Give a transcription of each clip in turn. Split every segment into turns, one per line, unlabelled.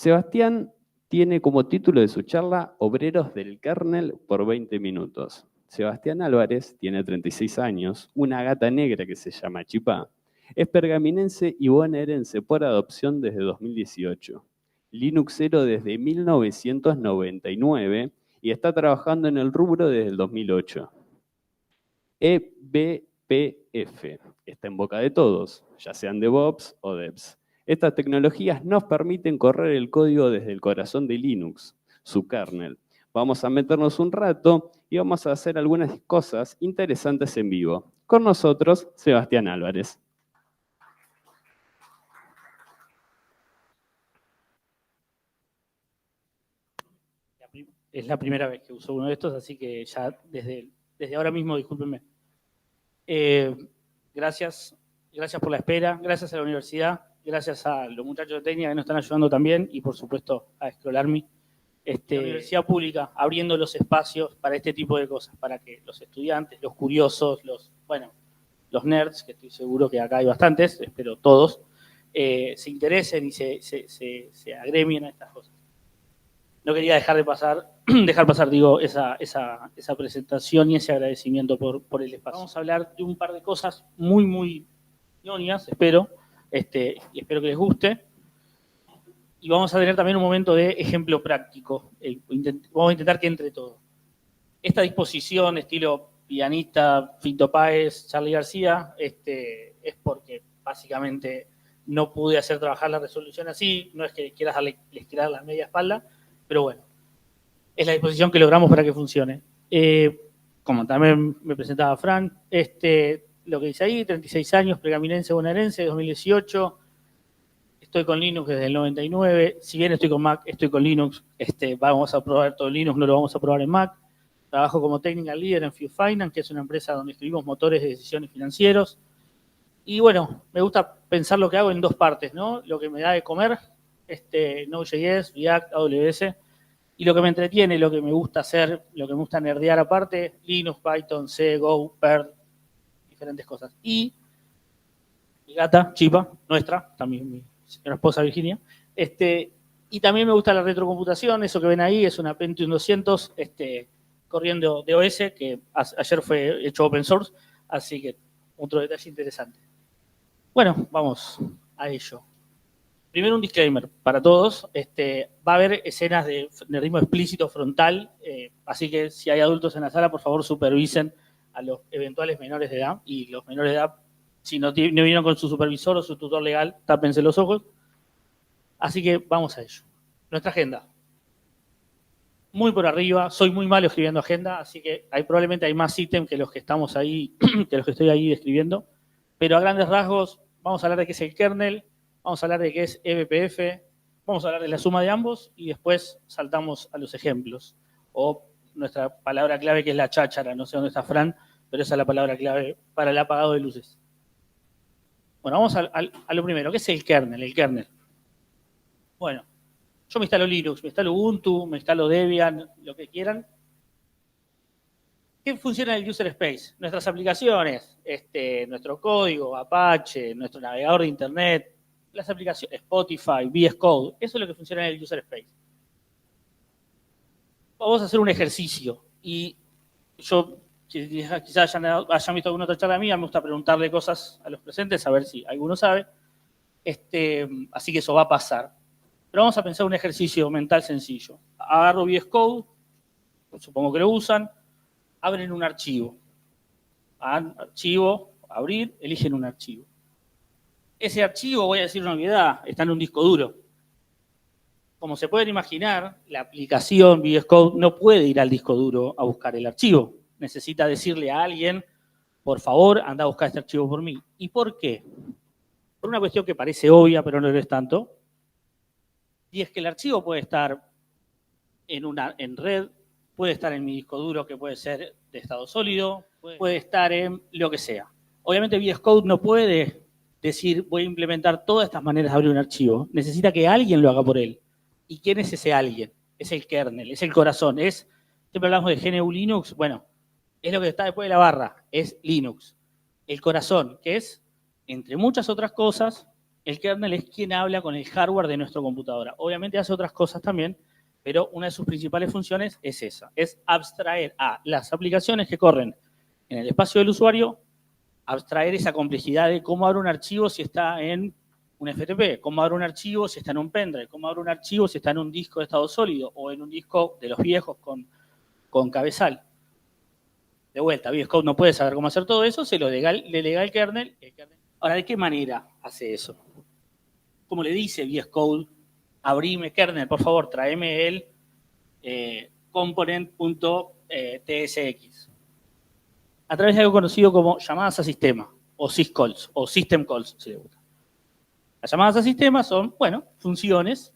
Sebastián tiene como título de su charla Obreros del Kernel por 20 minutos. Sebastián Álvarez tiene 36 años, una gata negra que se llama Chipá. Es pergaminense y bonaerense por adopción desde 2018. Linuxero desde 1999 y está trabajando en el rubro desde el 2008. eBPF está en boca de todos, ya sean DevOps o Devs. Estas tecnologías nos permiten correr el código desde el corazón de Linux, su kernel. Vamos a meternos un rato y vamos a hacer algunas cosas interesantes en vivo. Con nosotros, Sebastián Álvarez.
Es la primera vez que uso uno de estos, así que ya desde ahora mismo, discúlpenme. Gracias por la espera, gracias a la universidad, gracias a los muchachos de técnica que nos están ayudando también y por supuesto a Scrollarme. La universidad pública abriendo los espacios para este tipo de cosas, para que los estudiantes, los curiosos, los nerds, que estoy seguro que acá hay bastantes, espero todos, se interesen y se agremien a estas cosas. No quería dejar pasar esa presentación y ese agradecimiento por el espacio. Vamos a hablar de un par de cosas muy ñoñas, espero, y espero que les guste. Y vamos a tener también un momento de ejemplo práctico. Vamos a intentar que entre todo. Esta disposición, estilo pianista, Fito Páez, Charly García, es porque básicamente no pude hacer trabajar la resolución así. No es que les quieras dar la media espalda, pero bueno, es la disposición que logramos para que funcione. Como también me presentaba Fran, lo que dice ahí, 36 años, pergaminense bonaerense, 2018. Estoy con Linux desde el 99. Si bien estoy con Mac, estoy con Linux. Vamos a probar todo Linux, no lo vamos a probar en Mac. Trabajo como Technical Leader en Few Finance, que es una empresa donde escribimos motores de decisiones financieros. Y bueno, me gusta pensar lo que hago en dos partes, ¿no? Lo que me da de comer, Node.js, React, AWS, y lo que me entretiene, lo que me gusta hacer, lo que me gusta nerdear aparte, Linux, Python, C, Go, Perl, diferentes cosas. Y mi gata, Chipa, nuestra, también mi señora esposa Virginia, y también me gusta la retrocomputación, eso que ven ahí es una Pentium 200 corriendo de OS, que ayer fue hecho open source, así que otro detalle interesante. Bueno, vamos a ello. Primero un disclaimer para todos, va a haber escenas de ritmo explícito frontal, así que si hay adultos en la sala, por favor supervisen a los eventuales menores de edad, y los menores de edad, si no vinieron con su supervisor o su tutor legal, tápense los ojos. Así que vamos a ello. Nuestra agenda. Muy por arriba, soy muy malo escribiendo agenda, así que probablemente hay más ítems que los que estamos ahí, que los que estoy ahí describiendo, pero a grandes rasgos vamos a hablar de qué es el kernel, vamos a hablar de qué es eBPF, vamos a hablar de la suma de ambos y después saltamos a los ejemplos. O nuestra palabra clave que es la cháchara, no sé dónde está Fran, pero esa es la palabra clave para el apagado de luces. Bueno, vamos a lo primero, ¿qué es el kernel? El kernel. Bueno, yo me instalo Linux, me instalo Ubuntu, me instalo Debian, lo que quieran. ¿Qué funciona en el user space? Nuestras aplicaciones, nuestro código, Apache, nuestro navegador de internet, las aplicaciones, Spotify, VS Code, eso es lo que funciona en el user space. Vamos a hacer un ejercicio y yo, quizás hayan visto alguna otra charla mía, me gusta preguntarle cosas a los presentes, a ver si alguno sabe, así que eso va a pasar. Pero vamos a pensar un ejercicio mental sencillo. Agarro VS Code, supongo que lo usan, abren un archivo. Archivo, abrir, eligen un archivo. Ese archivo, voy a decir una obviedad, está en un disco duro. Como se pueden imaginar, la aplicación VS Code no puede ir al disco duro a buscar el archivo. Necesita decirle a alguien, por favor, anda a buscar este archivo por mí. ¿Y por qué? Por una cuestión que parece obvia, pero no lo es tanto. Y es que el archivo puede estar en red, puede estar en mi disco duro, que puede ser de estado sólido, puede estar en lo que sea. Obviamente VS Code no puede decir, voy a implementar todas estas maneras de abrir un archivo. Necesita que alguien lo haga por él. ¿Y quién es ese alguien? Es el kernel, es el corazón. Siempre hablamos de GNU Linux, bueno, es lo que está después de la barra, es Linux. El corazón, que es, entre muchas otras cosas, el kernel es quien habla con el hardware de nuestra computadora. Obviamente hace otras cosas también, pero una de sus principales funciones es esa, es abstraer a las aplicaciones que corren en el espacio del usuario, abstraer esa complejidad de cómo abre un archivo si está en un FTP, cómo abre un archivo si está en un pendrive, cómo abre un archivo si está en un disco de estado sólido o en un disco de los viejos con cabezal. De vuelta, VS Code no puede saber cómo hacer todo eso, se lo delega el kernel. Ahora, ¿de qué manera hace eso? Como le dice VS Code, abrime kernel, por favor, tráeme el component.tsx. A través de algo conocido como llamadas a sistema, o syscalls, o system calls, si le gusta. Las llamadas a sistema son, bueno, funciones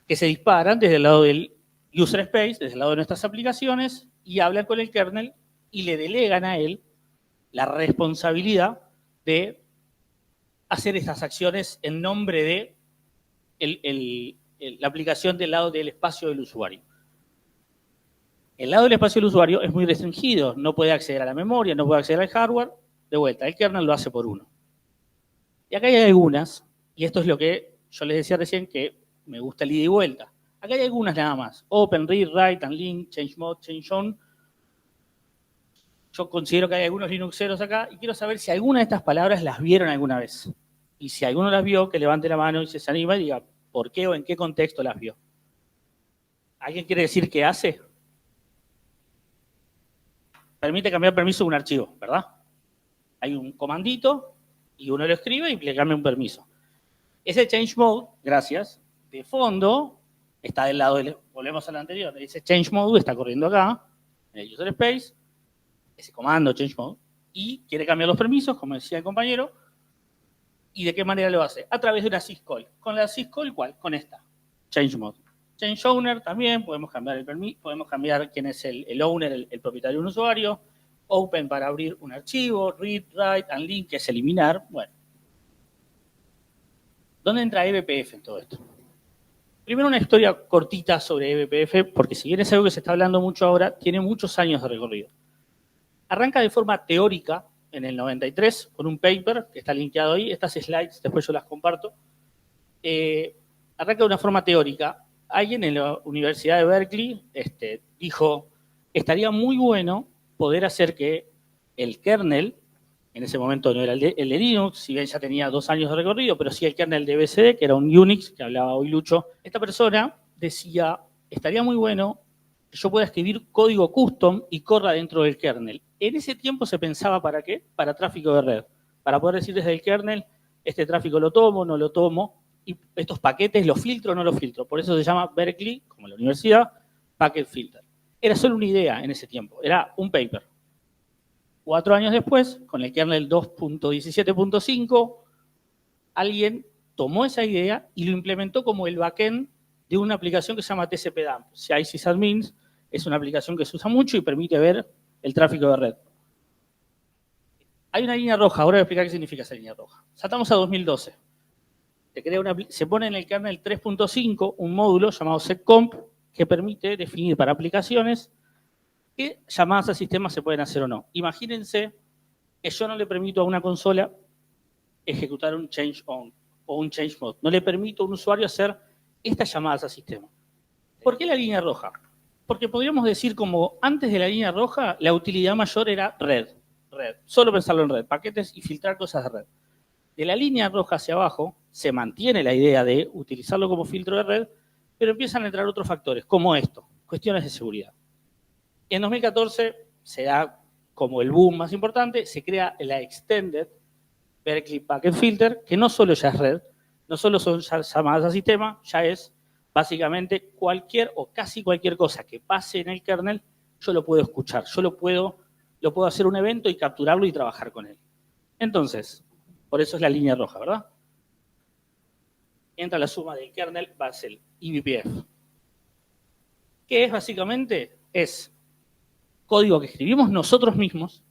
que se disparan desde el lado del user space, desde el lado de nuestras aplicaciones, y hablan con el kernel y le delegan a él la responsabilidad de hacer estas acciones en nombre de la aplicación del lado del espacio del usuario. El lado del espacio del usuario es muy restringido, no puede acceder a la memoria, no puede acceder al hardware, de vuelta, el kernel lo hace por uno. Y acá hay algunas, y esto es lo que yo les decía recién, que me gusta el ida y vuelta. Acá hay algunas nada más, open, read, write, unlink, change mode, change on. Yo considero que hay algunos Linuxeros acá, y quiero saber si alguna de estas palabras las vieron alguna vez. Y si alguno las vio, que levante la mano y se anima y diga por qué o en qué contexto las vio. ¿Alguien quiere decir qué hace? Permite cambiar permiso de un archivo, ¿verdad? Hay un comandito y uno lo escribe y le cambia un permiso. Ese change mode, gracias, de fondo está del lado del, volvemos al anterior, ese change mode está corriendo acá, en el user space, ese comando change mode, y quiere cambiar los permisos, como decía el compañero. ¿Y de qué manera lo hace? A través de una syscall. ¿Con la syscall cuál? Con esta, change mode. Change owner también, podemos cambiar el permiso, podemos cambiar quién es el owner, el propietario de un usuario. Open para abrir un archivo, read, write, unlink, que es eliminar. Bueno. ¿Dónde entra eBPF en todo esto? Primero una historia cortita sobre eBPF, porque si bien es algo que se está hablando mucho ahora, tiene muchos años de recorrido. Arranca de forma teórica en el 93 con un paper que está linkeado ahí. Estas slides después yo las comparto. Arranca de una forma teórica. Alguien en la Universidad de Berkeley dijo, estaría muy bueno poder hacer que el kernel, en ese momento no era el de Linux, si bien ya tenía 2 años de recorrido, pero sí el kernel de BSD, que era un Unix, que hablaba hoy Lucho. Esta persona decía, estaría muy bueno que yo pueda escribir código custom y corra dentro del kernel. En ese tiempo se pensaba ¿para qué? Para tráfico de red. Para poder decir desde el kernel, este tráfico lo tomo, no lo tomo, y estos paquetes los filtro o no los filtro. Por eso se llama Berkeley, como la universidad, Packet Filter. Era solo una idea en ese tiempo, era un paper. 4 años después, con el kernel 2.17.5, alguien tomó esa idea y lo implementó como el backend de una aplicación que se llama TCP/DAMP. CI sysadmins es una aplicación que se usa mucho y permite ver el tráfico de red. Hay una línea roja, ahora voy a explicar qué significa esa línea roja. Saltamos a 2012. Se pone en el kernel 3.5 un módulo llamado seccomp que permite definir para aplicaciones qué llamadas a sistemas se pueden hacer o no. Imagínense que yo no le permito a una consola ejecutar un change on o un change mode. No le permito a un usuario hacer estas llamadas a sistema. ¿Por qué la línea roja? Porque podríamos decir como antes de la línea roja, la utilidad mayor era red. Solo pensarlo en red, paquetes y filtrar cosas de red. De la línea roja hacia abajo se mantiene la idea de utilizarlo como filtro de red, pero empiezan a entrar otros factores, como esto, cuestiones de seguridad. En 2014 se da como el boom más importante, se crea la Extended Berkeley Packet Filter, que no solo ya es red, no solo son llamadas a sistema, ya es básicamente cualquier o casi cualquier cosa que pase en el kernel, yo lo puedo escuchar, yo lo puedo hacer un evento y capturarlo y trabajar con él. Entonces, por eso es la línea roja, ¿verdad? Entra la suma del kernel base eBPF. ¿Qué es básicamente? Es código que escribimos nosotros mismos,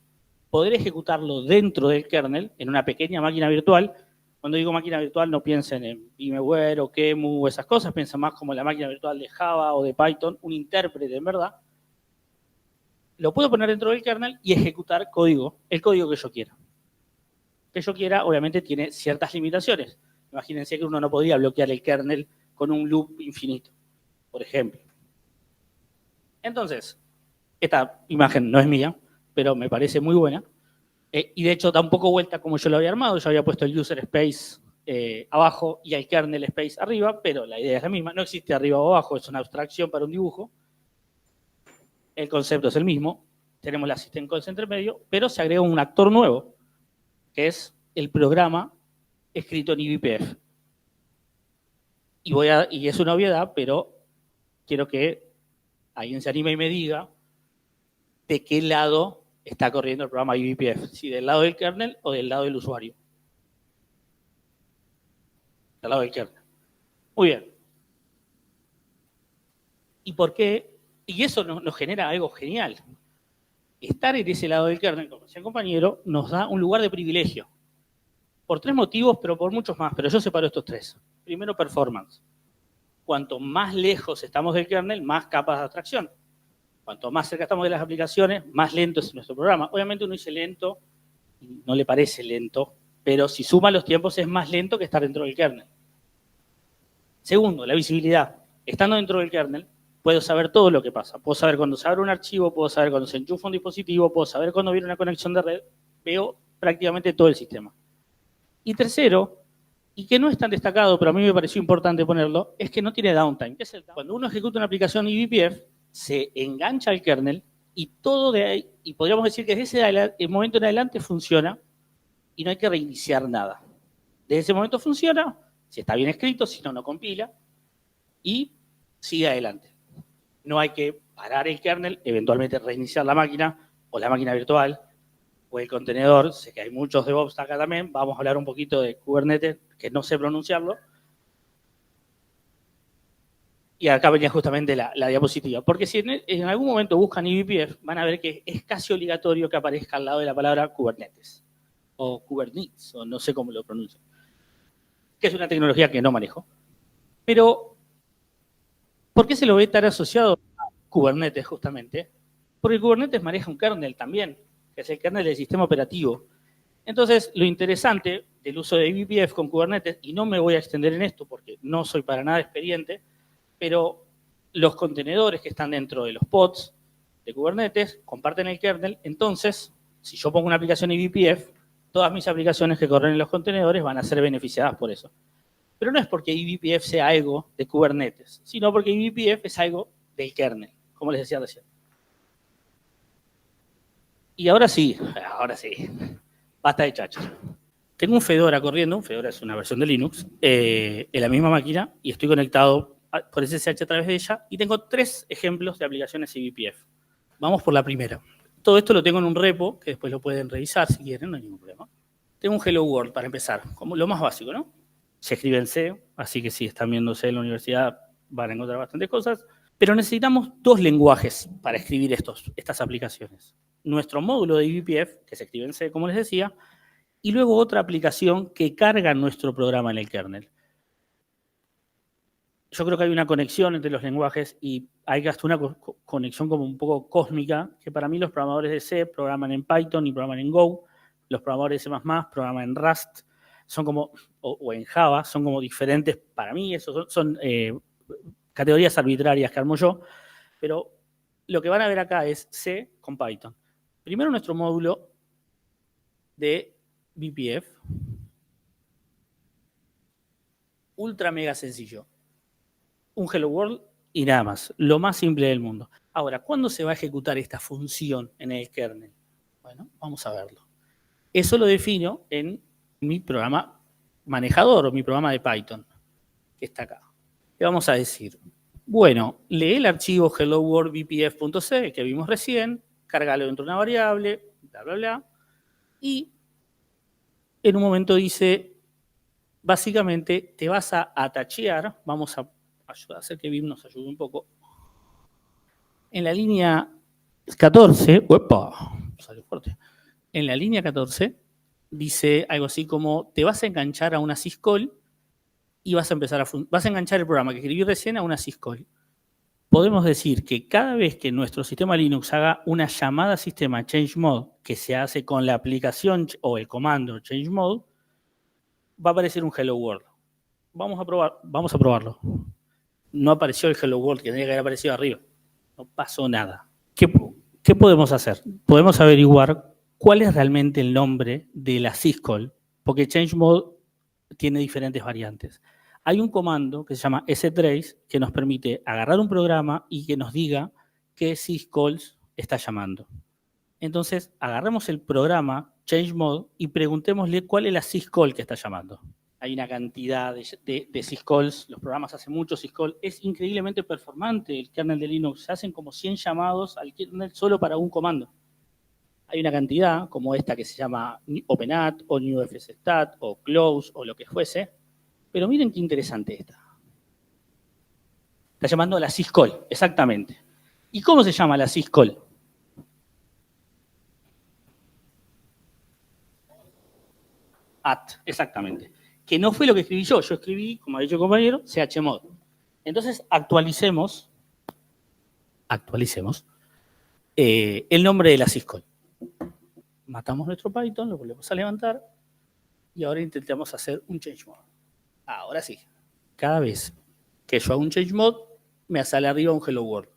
poder ejecutarlo dentro del kernel, en una pequeña máquina virtual. Cuando digo máquina virtual no piensen en VMware o QEMU o esas cosas, piensen más como la máquina virtual de Java o de Python, un intérprete en verdad. Lo puedo poner dentro del kernel y ejecutar el código que yo quiera. Que yo quiera, obviamente, tiene ciertas limitaciones. Imagínense que uno no podía bloquear el kernel con un loop infinito, por ejemplo. Entonces, esta imagen no es mía, pero me parece muy buena. Y de hecho da un poco vuelta como yo lo había armado. Yo había puesto el user space abajo y el kernel space arriba, pero la idea es la misma. No existe arriba o abajo, es una abstracción para un dibujo. El concepto es el mismo. Tenemos la system calls entre medio, pero se agrega un actor nuevo, que es el programa escrito en eBPF. Y es una obviedad, pero quiero que alguien se anime y me diga de qué lado está corriendo el programa eBPF, si del lado del kernel o del lado del usuario. Del lado del kernel. Muy bien. ¿Y por qué? Y eso nos genera algo genial. Estar en ese lado del kernel, como decía el compañero, nos da un lugar de privilegio. Por 3 motivos, pero por muchos más. Pero yo separo estos 3. Primero, performance. Cuanto más lejos estamos del kernel, más capas de abstracción. Cuanto más cerca estamos de las aplicaciones, más lento es nuestro programa. Obviamente uno dice lento, y no le parece lento, pero si suma los tiempos es más lento que estar dentro del kernel. Segundo, la visibilidad. Estando dentro del kernel, puedo saber todo lo que pasa. Puedo saber cuando se abre un archivo, puedo saber cuando se enchufa un dispositivo, puedo saber cuando viene una conexión de red. Veo prácticamente todo el sistema. Y tercero, y que no es tan destacado, pero a mí me pareció importante ponerlo, es que no tiene downtime. ¿Qué es el downtime? Cuando uno ejecuta una aplicación eBPF, se engancha al kernel y todo de ahí, y podríamos decir que desde ese momento en adelante funciona y no hay que reiniciar nada. Desde ese momento funciona, si está bien escrito, si no, no compila, y sigue adelante. No hay que parar el kernel, eventualmente reiniciar la máquina o la máquina virtual o el contenedor. Sé que hay muchos DevOps acá también. Vamos a hablar un poquito de Kubernetes, que no sé pronunciarlo. Y acá venía justamente la diapositiva. Porque si en algún momento buscan eBPF, van a ver que es casi obligatorio que aparezca al lado de la palabra Kubernetes. O Kubernetes, o no sé cómo lo pronuncio. Que es una tecnología que no manejo. Pero, ¿por qué se lo ve tan asociado a Kubernetes justamente? Porque Kubernetes maneja un kernel también, que es el kernel del sistema operativo. Entonces, lo interesante del uso de eBPF con Kubernetes, y no me voy a extender en esto porque no soy para nada experiente, pero los contenedores que están dentro de los pods de Kubernetes comparten el kernel. Entonces, si yo pongo una aplicación eBPF, todas mis aplicaciones que corren en los contenedores van a ser beneficiadas por eso. Pero no es porque eBPF sea algo de Kubernetes, sino porque eBPF es algo del kernel, como les decía recién. Y ahora sí, basta de chachas. Tengo un Fedora corriendo, un Fedora es una versión de Linux, en la misma máquina, y estoy conectado por SSH a través de ella, y tengo 3 ejemplos de aplicaciones eBPF. Vamos por la primera. Todo esto lo tengo en un repo, que después lo pueden revisar si quieren, no hay ningún problema. Tengo un Hello World para empezar, como lo más básico, ¿no? Se escribe en C, así que si están viendo C en la universidad van a encontrar bastantes cosas, pero necesitamos 2 lenguajes para escribir estas aplicaciones. Nuestro módulo de eBPF, que se escribe en C, como les decía, y luego otra aplicación que carga nuestro programa en el kernel. Yo creo que hay una conexión entre los lenguajes y hay hasta una conexión como un poco cósmica, que para mí los programadores de C programan en Python y programan en Go, los programadores de C++ programan en Rust, son como, o en Java, son como diferentes para mí, esos son categorías arbitrarias que armo yo, pero lo que van a ver acá es C con Python. Primero nuestro módulo de BPF, ultra mega sencillo. Un Hello World y nada más, lo más simple del mundo. Ahora, ¿cuándo se va a ejecutar esta función en el kernel? Bueno, vamos a verlo. Eso lo defino en mi programa manejador o mi programa de Python, que está acá. Le vamos a decir, bueno, lee el archivo hello world bpf.c que vimos recién, cárgalo dentro de una variable, bla, bla, bla, y en un momento dice, básicamente te vas a atachear, vamos a hacer que Vim nos ayude un poco. En la línea 14, salió fuerte. En la línea 14 dice algo así como te vas a enganchar a una syscall y vas a enganchar el programa que escribí recién a una syscall. Podemos decir que cada vez que nuestro sistema Linux haga una llamada sistema chmod que se hace con la aplicación o el comando chmod, va a aparecer un hello world. vamos a probarlo. No apareció el Hello World, que tenía que haber aparecido arriba. No pasó nada. ¿Qué podemos hacer? Podemos averiguar cuál es realmente el nombre de la syscall, porque chmod tiene diferentes variantes. Hay un comando que se llama strace que nos permite agarrar un programa y que nos diga qué syscalls está llamando. Entonces, agarremos el programa chmod y preguntémosle cuál es la syscall que está llamando. Hay una cantidad de syscalls, los programas hacen muchos syscalls, es increíblemente performante el kernel de Linux, se hacen como 100 llamados al kernel solo para un comando. Hay una cantidad como esta que se llama openat o newfstat o close o lo que fuese, pero miren qué interesante esta. Está llamando a la syscall, exactamente. ¿Y cómo se llama la syscall? Exactamente. Que no fue lo que escribí yo. Yo escribí, como ha dicho el compañero, chmod. Entonces, actualicemos el nombre de la syscall. Matamos nuestro Python, lo volvemos a levantar y ahora intentamos hacer un chmod. Ahora sí. Cada vez que yo hago un chmod, me sale arriba un hello world.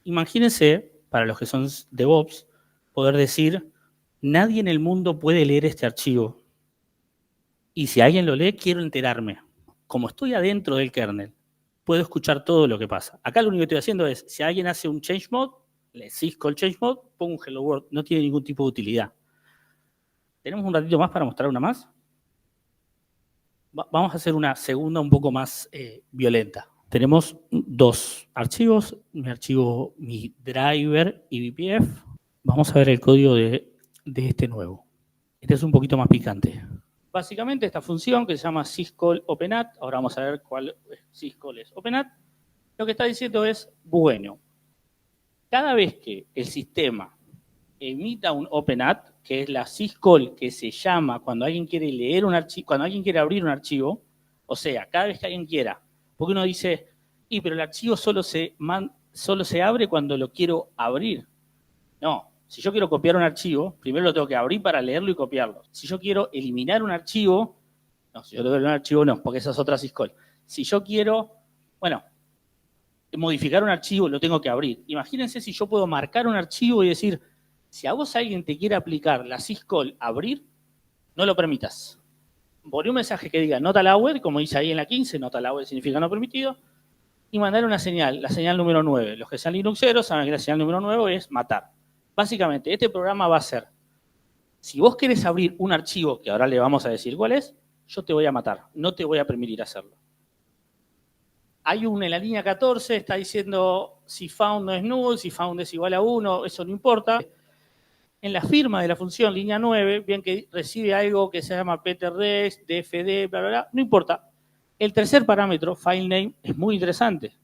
Imagínense, para los que son DevOps, poder decir, nadie en el mundo puede leer este archivo. Y si alguien lo lee, quiero enterarme. Como estoy adentro del kernel, puedo escuchar todo lo que pasa. Acá lo único que estoy haciendo es, si alguien hace un chmod, le syscall chmod, pongo un hello world. No tiene ningún tipo de utilidad. ¿Tenemos un ratito más para mostrar una más? Vamos a hacer una segunda un poco más violenta. Tenemos dos archivos, mi driver y BPF. Vamos a ver el código de este nuevo. Este es un poquito más picante. Básicamente esta función que se llama syscall openat, ahora vamos a ver cuál syscall es openat, lo que está diciendo es, bueno, cada vez que el sistema emita un openat, que es la syscall que se llama cuando alguien quiere leer un archivo, cuando alguien quiere abrir un archivo, o sea, cada vez que alguien quiera, porque uno dice, pero el archivo solo se abre cuando lo quiero abrir. No. Si yo quiero copiar un archivo, primero lo tengo que abrir para leerlo y copiarlo. Si yo quiero eliminar un archivo, no, si yo tengo que eliminar un archivo no, porque esa es otra syscall. Si yo quiero, modificar un archivo, lo tengo que abrir. Imagínense si yo puedo marcar un archivo y decir, si a vos alguien te quiere aplicar la syscall abrir, no lo permitas. Poné un mensaje que diga not allowed, como dice ahí en la 15, not allowed significa no permitido, y mandar una señal, la señal número 9. Los que sean linuxeros saben que la señal número 9 es matar. Básicamente, este programa va a ser, si vos querés abrir un archivo, que ahora le vamos a decir cuál es, yo te voy a matar, no te voy a permitir hacerlo. Hay en la línea 14, está diciendo si found no es null, si found es igual a 1, eso no importa. En la firma de la función línea 9, bien que recibe algo que se llama ptrdex, dfd, bla, bla, bla, no importa. El tercer parámetro, file name, es muy interesante,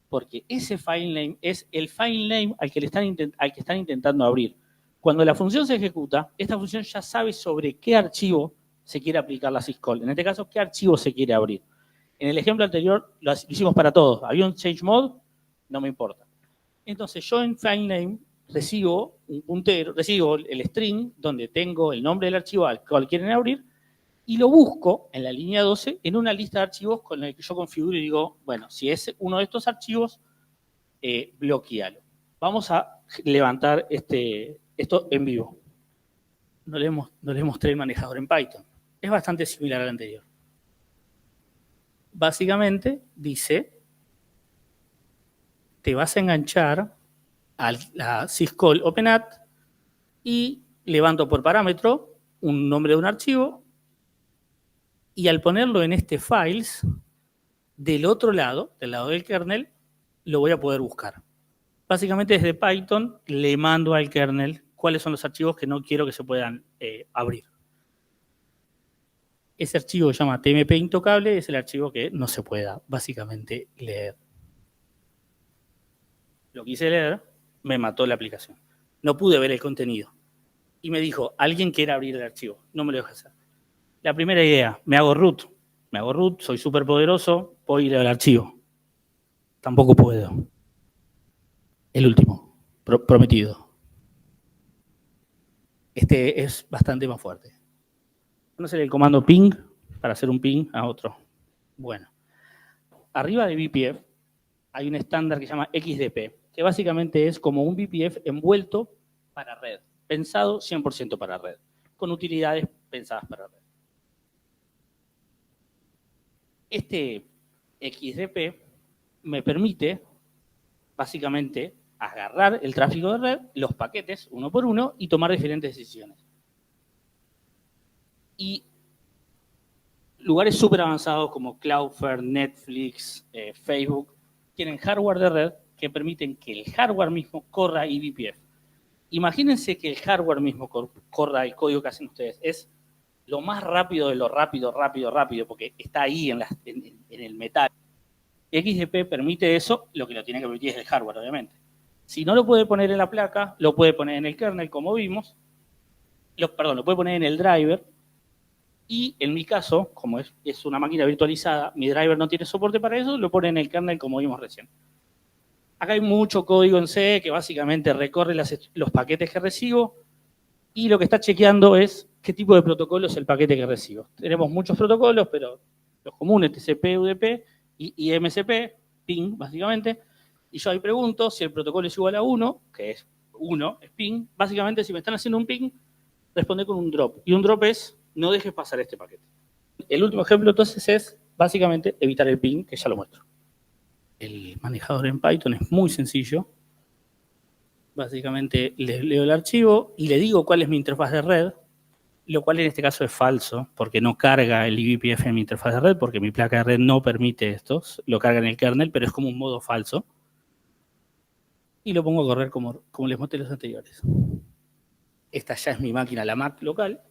porque ese file name es el file name al que están intentando abrir. Cuando la función se ejecuta, esta función ya sabe sobre qué archivo se quiere aplicar la syscall. En este caso, qué archivo se quiere abrir. En el ejemplo anterior lo hicimos para todos. Había un chmod, no me importa. Entonces, yo en file name recibo un puntero, recibo el string donde tengo el nombre del archivo al cual quieren abrir y lo busco en la línea 12 en una lista de archivos con la que yo configuro y digo, bueno, si es uno de estos archivos, bloquealo. Vamos a levantar esto en vivo. No le mostré el manejador en Python. Es bastante similar al anterior. Básicamente dice, te vas a enganchar a la syscall openat y levanto por parámetro un nombre de un archivo y al ponerlo en este files, del otro lado, del lado del kernel, lo voy a poder buscar. Básicamente desde Python le mando al kernel cuáles son los archivos que no quiero que se puedan abrir. Ese archivo se llama tmp intocable, es el archivo que no se pueda básicamente leer. Lo quise leer, me mató la aplicación. No pude ver el contenido. Y me dijo, alguien quiere abrir el archivo. No me lo deja hacer. La primera idea, me hago root, soy súper poderoso, puedo ir al archivo. Tampoco puedo. El último, prometido. Este es bastante más fuerte. ¿Conocen el comando ping para hacer un ping a otro? Bueno, arriba de BPF hay un estándar que se llama XDP, que básicamente es como un BPF envuelto para red, pensado 100% para red, con utilidades pensadas para red. Este XDP me permite, básicamente, agarrar el tráfico de red, los paquetes, uno por uno, y tomar diferentes decisiones. Y lugares súper avanzados como Cloudflare, Netflix, Facebook, tienen hardware de red que permiten que el hardware mismo corra eBPF. Imagínense que el hardware mismo corra el código que hacen ustedes. Es lo más rápido de lo rápido, porque está ahí en el metal. XDP permite eso, lo que lo tiene que permitir es el hardware, obviamente. Si no lo puede poner en la placa, lo puede poner en el kernel, como vimos. Lo puede poner en el driver. Y en mi caso, como es una máquina virtualizada, mi driver no tiene soporte para eso, lo pone en el kernel, como vimos recién. Acá hay mucho código en C que básicamente recorre los paquetes que recibo y lo que está chequeando es qué tipo de protocolo es el paquete que recibo. Tenemos muchos protocolos, pero los comunes, TCP, UDP y MSP, ping, básicamente. Y yo ahí pregunto si el protocolo es igual a 1, que es 1, es ping. Básicamente, si me están haciendo un ping, responde con un drop. Y un drop es, no dejes pasar este paquete. El último ejemplo, entonces, es básicamente evitar el ping, que ya lo muestro. El manejador en Python es muy sencillo. Básicamente, le leo el archivo y le digo cuál es mi interfaz de red, lo cual en este caso es falso, porque no carga el eBPF en mi interfaz de red, porque mi placa de red no permite esto. Lo carga en el kernel, pero es como un modo falso. Y lo pongo a correr como les mostré los anteriores. Esta ya es mi máquina, la Mac local.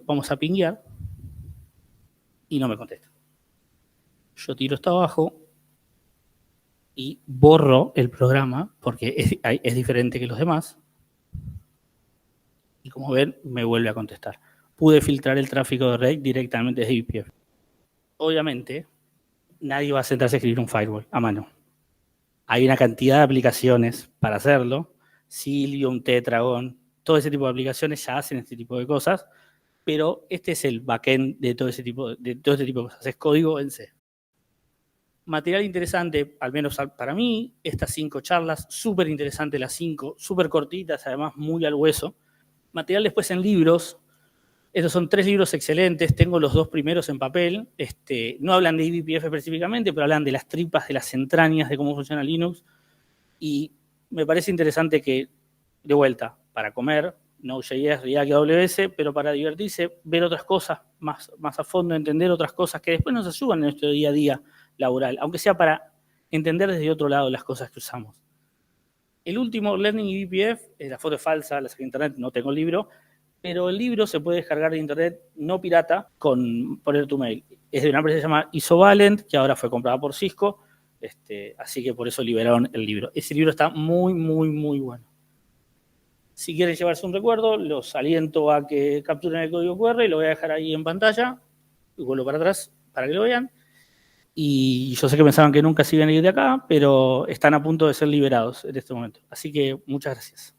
Vamos a pinguear, y no me contesta. Yo tiro esto abajo y borro el programa, porque es diferente que los demás. Y como ven, me vuelve a contestar. Pude filtrar el tráfico de red directamente desde eBPF. Obviamente, nadie va a sentarse a escribir un firewall a mano. Hay una cantidad de aplicaciones para hacerlo. Cilium, Tetragon, todo ese tipo de aplicaciones ya hacen este tipo de cosas, pero este es el backend de todo este tipo de cosas. Es código en C. Material interesante, al menos para mí, estas 5 charlas, súper interesantes las 5, súper cortitas, además muy al hueso. Material después en libros. Estos son 3 libros excelentes, tengo los 2 primeros en papel. No hablan de eBPF específicamente, pero hablan de las tripas, de las entrañas, de cómo funciona Linux. Y me parece interesante que, de vuelta, para comer, Node.js, React y AWS, pero para divertirse, ver otras cosas más a fondo, entender otras cosas que después nos ayudan en nuestro día a día laboral, aunque sea para entender desde otro lado las cosas que usamos. El último, Learning eBPF, la foto es falsa, la saqué de internet, no tengo el libro, pero el libro se puede descargar de internet no pirata con poner tu mail. Es de una empresa que se llama Isovalent, que ahora fue comprada por Cisco, así que por eso liberaron el libro. Ese libro está muy, muy, muy bueno. Si quieren llevarse un recuerdo, los aliento a que capturen el código QR y lo voy a dejar ahí en pantalla. Y vuelvo para atrás para que lo vean. Y yo sé que pensaban que nunca se iban a ir de acá, pero están a punto de ser liberados en este momento. Así que muchas gracias.